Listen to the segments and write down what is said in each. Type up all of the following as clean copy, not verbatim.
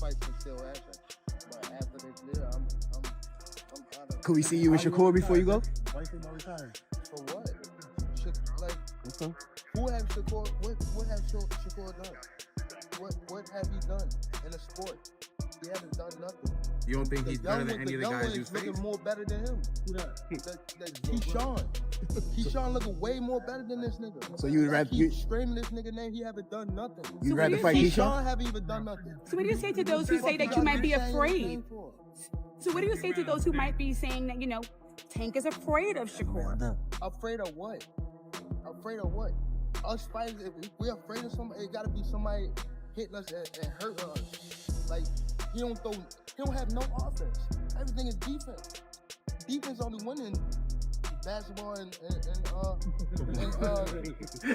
fights can still happen. But after this year, I'm kind of. Could we see you with Shakur before you go? Why you think no retire? For what? Who have Shakur? What have Shakur done? What have he done in the sport? He hasn't done nothing. You don't think he's better than any of the guys you face? faced? Looking more better than him. Who that? Keyshawn. Keyshawn looking way more better than this nigga. So you would rather keep screaming this nigga name? He haven't done nothing. You'd rather fight Keyshawn? Haven't even done nothing. So what do you say to those who say that you might be afraid? So what do you say to those who might be saying that, you know, Tank is afraid of Shakur? Afraid of what? Afraid of what? Us fighters, if we're afraid of somebody, it gotta be somebody hitting us and hurting us. Like, he don't have no offense. Everything is defense. Defense only winning basketball and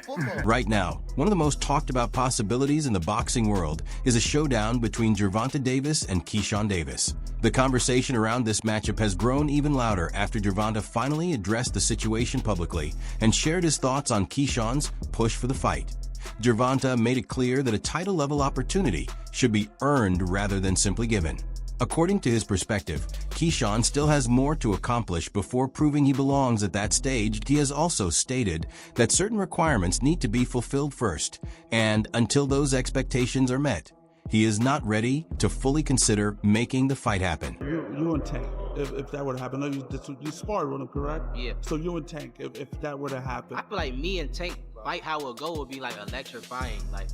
football. Right now, one of the most talked about possibilities in the boxing world is a showdown between Gervonta Davis and Keyshawn Davis. The conversation around this matchup has grown even louder after Gervonta finally addressed the situation publicly and shared his thoughts on Keyshawn's push for the fight. Gervonta made it clear that a title-level opportunity should be earned rather than simply given. According to his perspective, Keyshawn still has more to accomplish before proving he belongs at that stage. He has also stated that certain requirements need to be fulfilled first, and until those expectations are met, he is not ready to fully consider making the fight happen. You and Tank, if that were to happen, you sparred with him, correct? Yeah. So you and Tank, if that were to happen. I feel like me and Tank fight how it go would be like electrifying. Like,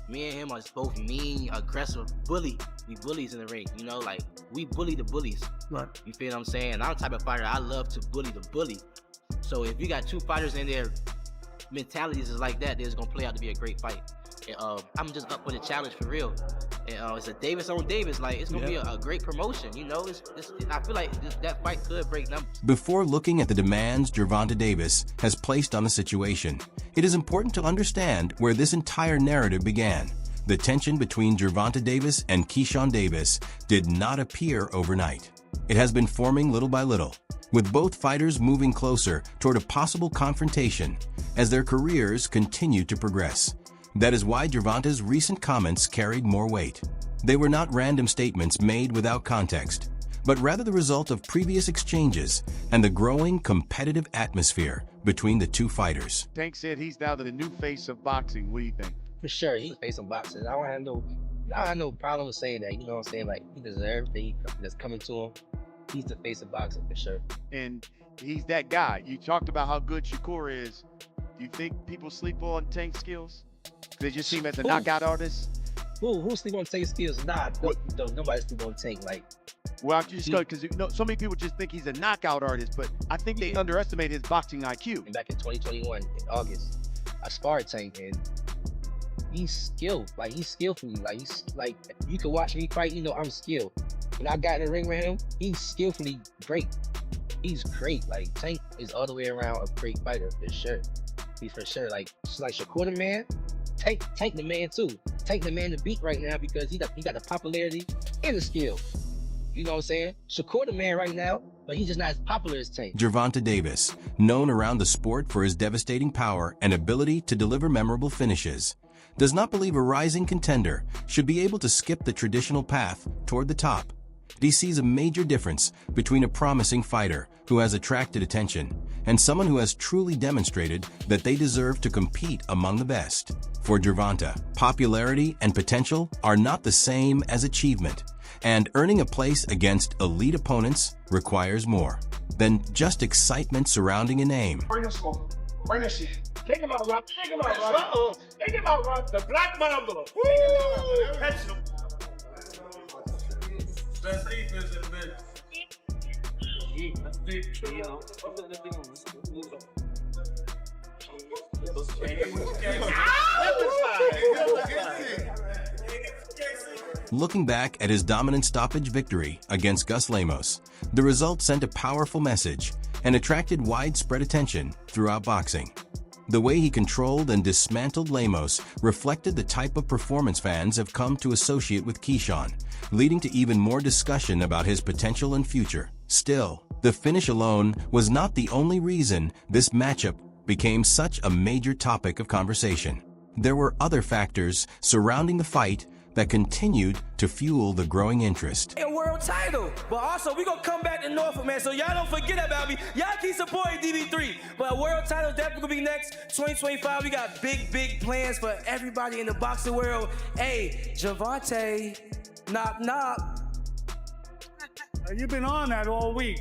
me and him are both mean, aggressive, bully. We bullies in the ring, you know, like we bully the bullies. Right. You feel what I'm saying? I'm the type of fighter, I love to bully the bully. So if you got two fighters in their mentalities is like that, it's gonna play out to be a great fight. And, I'm just up for the challenge for real. And it's a Davis on Davis, like it's gonna be a great promotion, you know. I feel like that fight could break numbers. Before looking at the demands Gervonta Davis has placed on the situation, it is important to understand where this entire narrative began. The tension between Gervonta Davis and Keyshawn Davis did not appear overnight. It has been forming little by little, with both fighters moving closer toward a possible confrontation as their careers continue to progress. That is why Gervonta's recent comments carried more weight. They were not random statements made without context, but rather the result of previous exchanges and the growing competitive atmosphere between the two fighters. Tank said he's now the new face of boxing. What do you think? For sure, he's facing boxing. I don't have no problem with saying that. You know what I'm saying? Like, he deserves everything that's coming to him. He's the face of boxing for sure. And he's that guy. You talked about how good Shakur is. Do you think people sleep on Tank's skills? They just see him as a knockout artist? Who sleep on Tank's skills? Nah, nobody sleep on Tank. Like, well, I'm just because so many people just think he's a knockout artist, but I think they underestimate his boxing IQ. And back in 2021, in August, I sparred Tank, and he's skilled. Like, he's skillful. Like, he's like, you can watch me fight, you know I'm skilled. When I got in the ring with him, he's skillfully great. He's great. Like, Tank is all the way around a great fighter for sure. He's for sure like Shakur the man. Tank the man too. Tank the man to beat right now because he got the popularity and the skill. You know what I'm saying? Shakur the man right now, but he's just not as popular as Tank. Gervonta Davis, known around the sport for his devastating power and ability to deliver memorable finishes, does not believe a rising contender should be able to skip the traditional path toward the top. He sees a major difference between a promising fighter who has attracted attention and someone who has truly demonstrated that they deserve to compete among the best. For Gervonta, popularity and potential are not the same as achievement, and earning a place against elite opponents requires more than just excitement surrounding a name. Bring the smoke. Bring the shit. Take him out, Rob. Take him out, Rob. Take him out, Rob. The Black Mamba. Woo! Catch him. Best defense in the business. Looking back at his dominant stoppage victory against Gus Lemos, the result sent a powerful message and attracted widespread attention throughout boxing. The way he controlled and dismantled Lemos reflected the type of performance fans have come to associate with Keyshawn, leading to even more discussion about his potential and future. Still, the finish alone was not the only reason this matchup became such a major topic of conversation. There were other factors surrounding the fight that continued to fuel the growing interest. A world title, but also we gonna come back to Norfolk, man. So y'all don't forget about me. Y'all keep supporting DB3, but a world title definitely gonna be next. 2025, we got big plans for everybody in the boxing world. Hey, Gervonta, knock knock. You've been on that all week.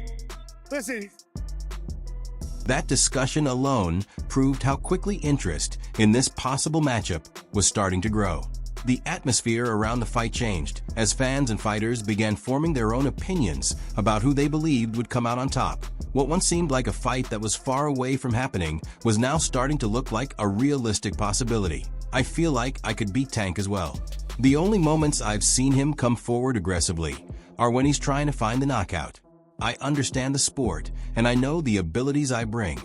Listen. That discussion alone proved how quickly interest in this possible matchup was starting to grow. The atmosphere around the fight changed as fans and fighters began forming their own opinions about who they believed would come out on top. What once seemed like a fight that was far away from happening was now starting to look like a realistic possibility. I feel like I could beat Tank as well. The only moments I've seen him come forward aggressively are when he's trying to find the knockout. I understand the sport, and I know the abilities I bring.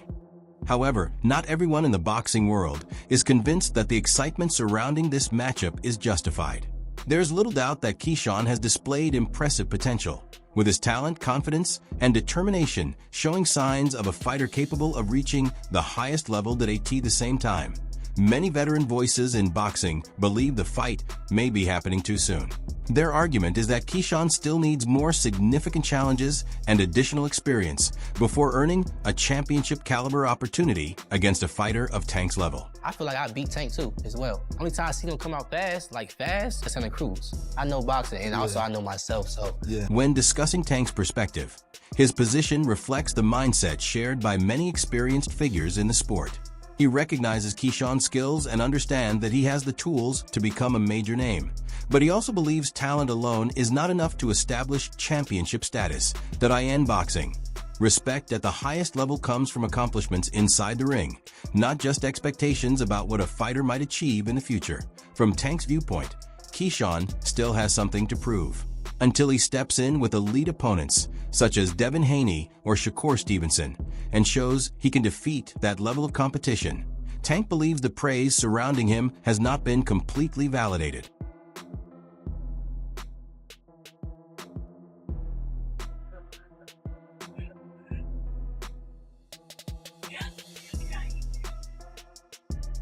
However, not everyone in the boxing world is convinced that the excitement surrounding this matchup is justified. There's little doubt that Keyshawn has displayed impressive potential, with his talent, confidence, and determination showing signs of a fighter capable of reaching the highest level at the same time. Many veteran voices in boxing believe the fight may be happening too soon. Their argument is that Keyshawn still needs more significant challenges and additional experience before earning a championship-caliber opportunity against a fighter of Tank's level. I feel like I beat Tank too, as well. Only time I see him come out fast, it's on the cruise. I know boxing, and also I know myself, so. When discussing Tank's perspective, his position reflects the mindset shared by many experienced figures in the sport. He recognizes Keyshawn's skills and understands that he has the tools to become a major name. But he also believes talent alone is not enough to establish championship status in boxing. Respect at the highest level comes from accomplishments inside the ring, not just expectations about what a fighter might achieve in the future. From Tank's viewpoint, Keyshawn still has something to prove. Until he steps in with elite opponents, such as Devin Haney or Shakur Stevenson, and shows he can defeat that level of competition, Tank believes the praise surrounding him has not been completely validated.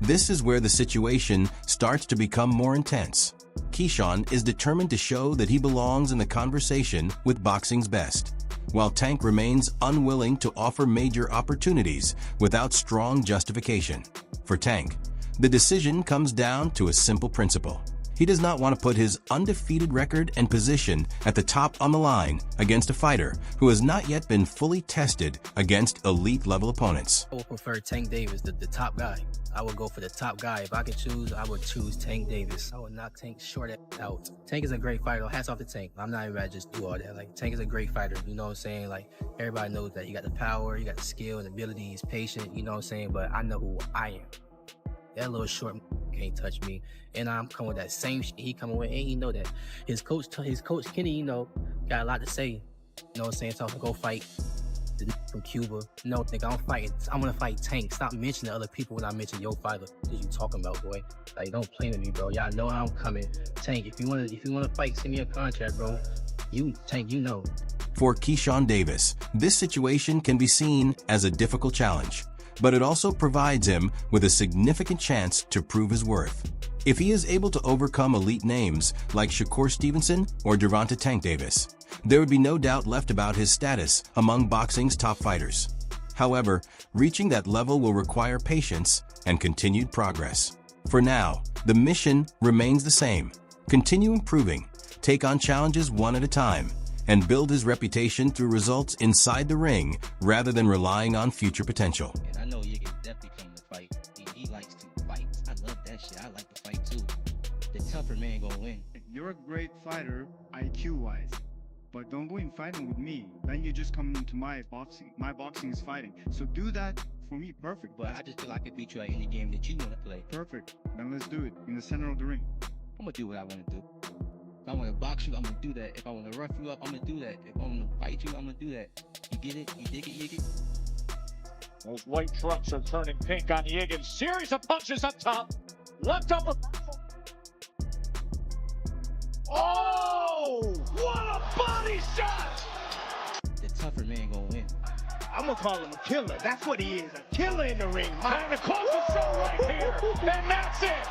This is where the situation starts to become more intense. Keyshawn is determined to show that he belongs in the conversation with boxing's best, while Tank remains unwilling to offer major opportunities without strong justification. For Tank, the decision comes down to a simple principle. He does not want to put his undefeated record and position at the top on the line against a fighter who has not yet been fully tested against elite-level opponents. I would prefer Tank Davis, the top guy. I would go for the top guy. If I could choose, I would choose Tank Davis. I would knock Tank short out. Tank is a great fighter. Hats off to Tank. I'm not even about to just do all that. Like, Tank is a great fighter. You know what I'm saying? Like, everybody knows that. You got the power, you got the skill and ability. He's patient. You know what I'm saying? But I know who I am. That little short can't touch me. And I'm coming with that same shit he coming with. And you know that. His coach Kenny, you know, got a lot to say. You know what I'm saying? Talking, go fight from Cuba. No, nigga, I'm gonna fight Tank. Stop mentioning other people when I mention your fighter. What you talking about, boy? Like, don't play with me, bro. Y'all know how I'm coming. Tank, if you wanna fight, send me a contract, bro. Tank, you know. For Keyshawn Davis, this situation can be seen as a difficult challenge, but it also provides him with a significant chance to prove his worth. If he is able to overcome elite names like Shakur Stevenson or Gervonta Tank Davis, there would be no doubt left about his status among boxing's top fighters. However, reaching that level will require patience and continued progress. For now, the mission remains the same. Continue improving, take on challenges one at a time, and build his reputation through results inside the ring rather than relying on future potential. And I know you can definitely come to fight. He likes to fight. I love that shit. I like to fight too. The tougher man gonna win. You're a great fighter, IQ-wise, but don't go in fighting with me. Then you just come into my boxing. My boxing is fighting. So do that for me, perfect. But I just feel like I could beat you at any game that you want to play. Perfect. Then let's do it in the center of the ring. I'm gonna do what I want to do. If I want to box you, I'm gonna do that. If I want to rough you up, I'm gonna do that. If I want to fight you, I'm gonna do that. You get it? You dig it? You get it? Those white trucks are turning pink on Yiggins. Series of punches up top. Left upper. Oh! What a body shot! The tougher man gonna win. I'm gonna call him a killer. That's what he is. A killer in the ring. Time to close the show right here. And that's it.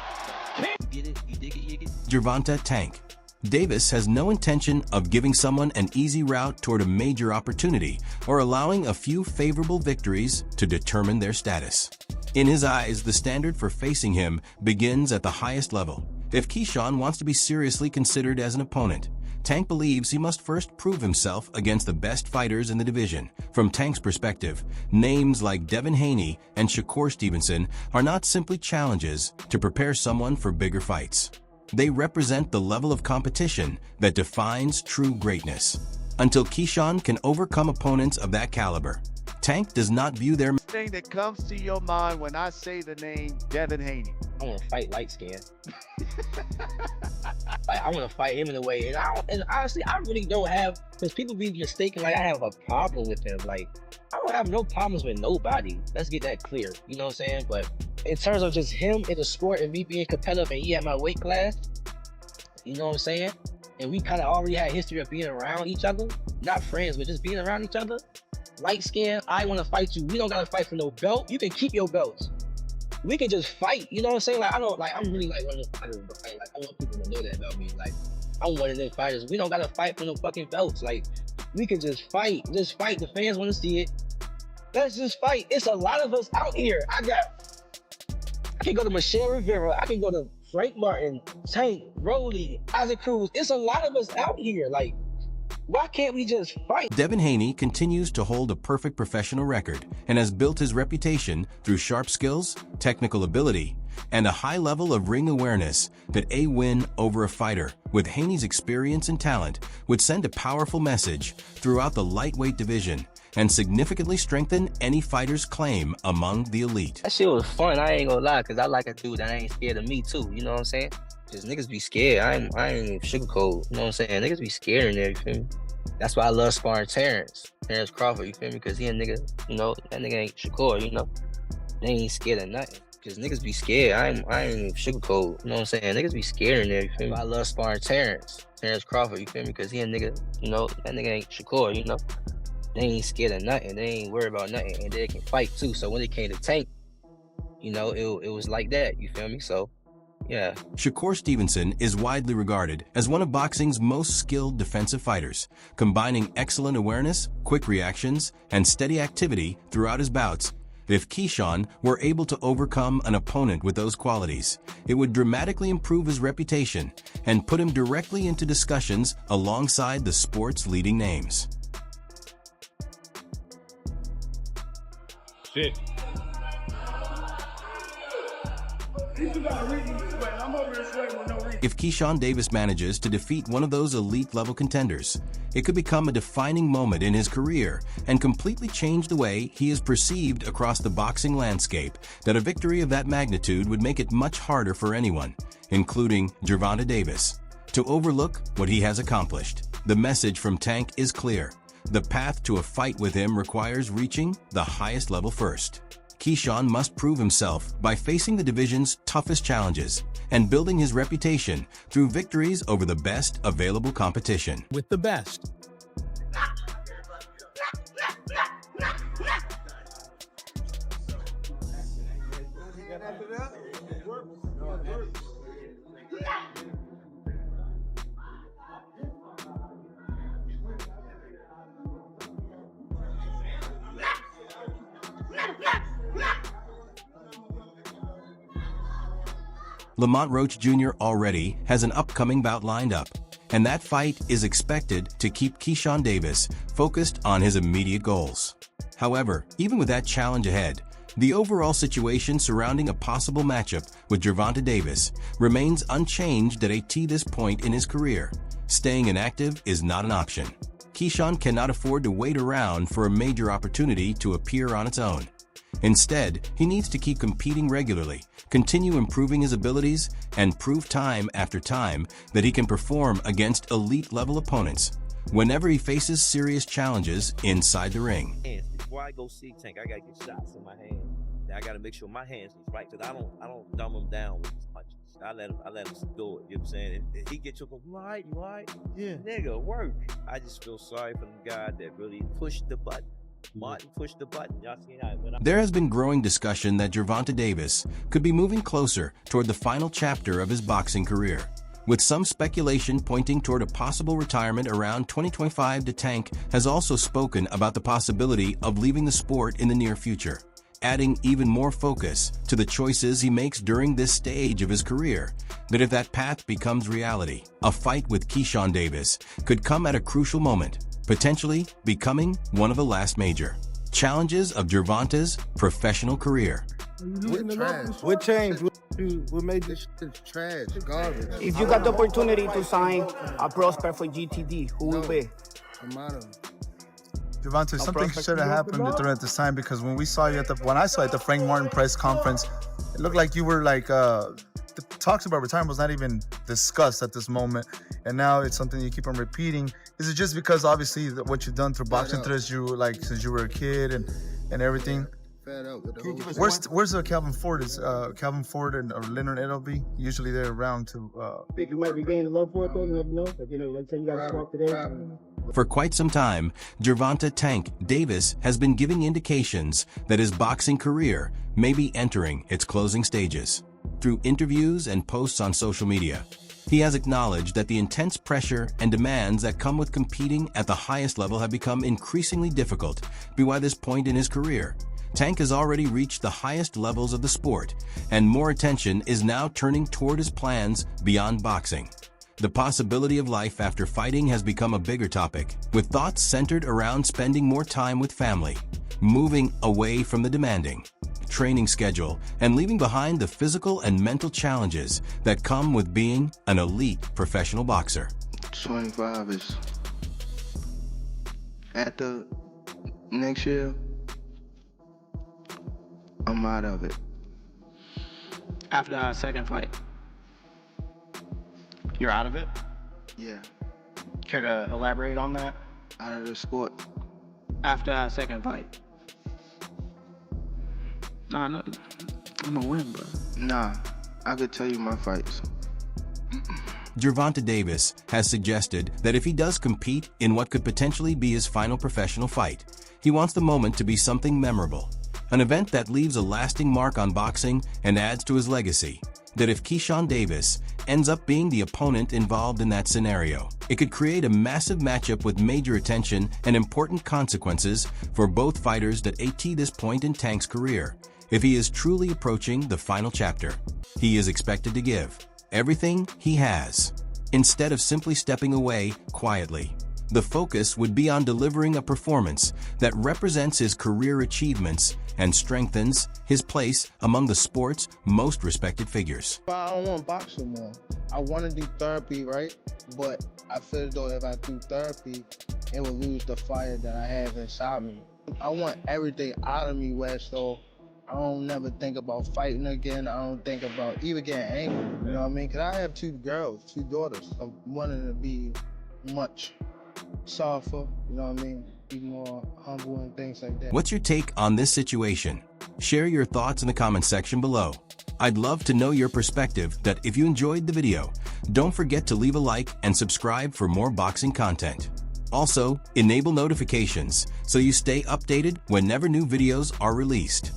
You get it? You dig it? You get it? Gervonta Tank. Davis has no intention of giving someone an easy route toward a major opportunity or allowing a few favorable victories to determine their status. In his eyes, the standard for facing him begins at the highest level. If Keyshawn wants to be seriously considered as an opponent, Tank believes he must first prove himself against the best fighters in the division. From Tank's perspective, names like Devin Haney and Shakur Stevenson are not simply challenges to prepare someone for bigger fights. They represent the level of competition that defines true greatness. Until Keyshawn can overcome opponents of that caliber, Tank does not view their Thing that comes to your mind when I say the name Devin Haney. I want to fight light skin. Like, I want to fight him in a way, and honestly, I really don't have, because people be mistaken like I have a problem with him. Like, I don't have no problems with nobody. Let's get that clear. You know what I'm saying? But in terms of just him in the sport and me being competitive and he at my weight class, you know what I'm saying? And we kind of already had history of being around each other, not friends, but just being around each other. Light skin, I want to fight you. We don't gotta fight for no belt. You can keep your belts. We can just fight. You know what I'm saying? Like, I'm really like one of the fighters. Like, I want people to know that about me. Like, I'm one of them fighters. We don't gotta fight for no fucking belts. Like, we can just fight. Just fight. The fans want to see it. Let's just fight. It's a lot of us out here. I can go to Michelle Rivera. I can go to Frank Martin, Tank, Rolly, Isaac Cruz. It's a lot of us out here. Like, why can't we just fight? Devin Haney continues to hold a perfect professional record and has built his reputation through sharp skills, technical ability, and a high level of ring awareness that a win over a fighter with Haney's experience and talent would send a powerful message throughout the lightweight division and significantly strengthen any fighter's claim among the elite. That shit was fun, I ain't gonna lie, because I like a dude that ain't scared of me too, you know what I'm saying? Because niggas be scared, I ain't even sugarcoat, you know what I'm saying? Niggas be scared in there, you feel me? That's why I love sparring Terrence Crawford, you feel me? Because he a nigga, you know, that nigga ain't Shakur, you know? They ain't scared of nothing. Because niggas be scared, I ain't even sugarcoat, you know what I'm saying? Niggas be scared in there, you feel me? I love sparring Terrence Crawford, you feel me? Because he a nigga, you know, that nigga ain't Shakur, you know? They ain't scared of nothing. They ain't worried about nothing, and they can fight too. So when it came to Tank, you know, it was like that. You feel me? So, yeah. Shakur Stevenson is widely regarded as one of boxing's most skilled defensive fighters, combining excellent awareness, quick reactions, and steady activity throughout his bouts. If Keyshawn were able to overcome an opponent with those qualities, it would dramatically improve his reputation and put him directly into discussions alongside the sport's leading names. Shit. If Keyshawn Davis manages to defeat one of those elite-level contenders, it could become a defining moment in his career and completely change the way he is perceived across the boxing landscape. That a victory of that magnitude would make it much harder for anyone, including Gervonta Davis, to overlook what he has accomplished. The message from Tank is clear. The path to a fight with him requires reaching the highest level first. Keyshawn must prove himself by facing the division's toughest challenges and building his reputation through victories over the best available competition. With the best. Lamont Roach Jr. already has an upcoming bout lined up, and that fight is expected to keep Keyshawn Davis focused on his immediate goals. However, even with that challenge ahead, the overall situation surrounding a possible matchup with Gervonta Davis remains unchanged at this point in his career. Staying inactive is not an option. Keyshawn cannot afford to wait around for a major opportunity to appear on its own. Instead, he needs to keep competing regularly, continue improving his abilities, and prove time after time that he can perform against elite-level opponents whenever he faces serious challenges inside the ring. Before I go see Tank, I gotta get shots in my hand. I gotta make sure my hands is right, because I don't dumb him down with his punches. I let him do it. You know what I'm saying? And he get you go, you all right? Yeah, nigga, work. I just feel sorry for the guy that really pushed the button. Martin pushed the button. Y'all seen how it went up? There has been growing discussion that Gervonta Davis could be moving closer toward the final chapter of his boxing career, with some speculation pointing toward a possible retirement around 2025. Tank has also spoken about the possibility of leaving the sport in the near future, adding even more focus to the choices he makes during this stage of his career. But if that path becomes reality, a fight with Keyshawn Davis could come at a crucial moment, potentially becoming one of the last major challenges of Gervonta's professional career. What changed? What made this shit trash, garbage? If you got the opportunity to sign a prospect for GTD, who will be? Gervonta, something should have happened during this time, because when I saw you at the Frank Martin press conference, it looked like you were like the talks about retirement was not even discussed at this moment, and now it's something you keep on repeating. Is it just because obviously what you've done through boxing since you were a kid and everything? Where's Calvin Ford? Is Calvin Ford or Leonard Edelby usually they're around to? Think you might be gaining love for it though. You never know. Like, let's say you got to talk today. For quite some time, Gervonta "Tank" Davis has been giving indications that his boxing career may be entering its closing stages. Through interviews and posts on social media, he has acknowledged that the intense pressure and demands that come with competing at the highest level have become increasingly difficult by this point in his career. Tank has already reached the highest levels of the sport, and more attention is now turning toward his plans beyond boxing. The possibility of life after fighting has become a bigger topic, with thoughts centered around spending more time with family, moving away from the demanding training schedule, and leaving behind the physical and mental challenges that come with being an elite professional boxer. 25 is after next year. I'm out of it. After our second fight, you're out of it? Yeah. Care to elaborate on that? Out of the sport. After our second fight. Nah, no, I'm gonna win, bro. Nah, I could tell you my fights. Gervonta Davis has suggested that if he does compete in what could potentially be his final professional fight, he wants the moment to be something memorable, an event that leaves a lasting mark on boxing and adds to his legacy. That if Keyshawn Davis ends up being the opponent involved in that scenario, it could create a massive matchup with major attention and important consequences for both fighters at this point in Tank's career. If he is truly approaching the final chapter, he is expected to give everything he has, instead of simply stepping away quietly. The focus would be on delivering a performance that represents his career achievements and strengthens his place among the sport's most respected figures. I don't want to box anymore. I want to do therapy, right? But I feel as though if I do therapy, it will lose the fire that I have inside me. I want everything out of me, Wes, so I don't never think about fighting again. I don't think about even getting angry, you know what I mean? Because I have two daughters. I'm wanting to be much softer, you know what I mean? Be more humble and things like that. What's your take on this situation? Share your thoughts in the comment section below. I'd love to know your perspective. If you enjoyed the video, don't forget to leave a like and subscribe for more boxing content. Also, enable notifications so you stay updated whenever new videos are released.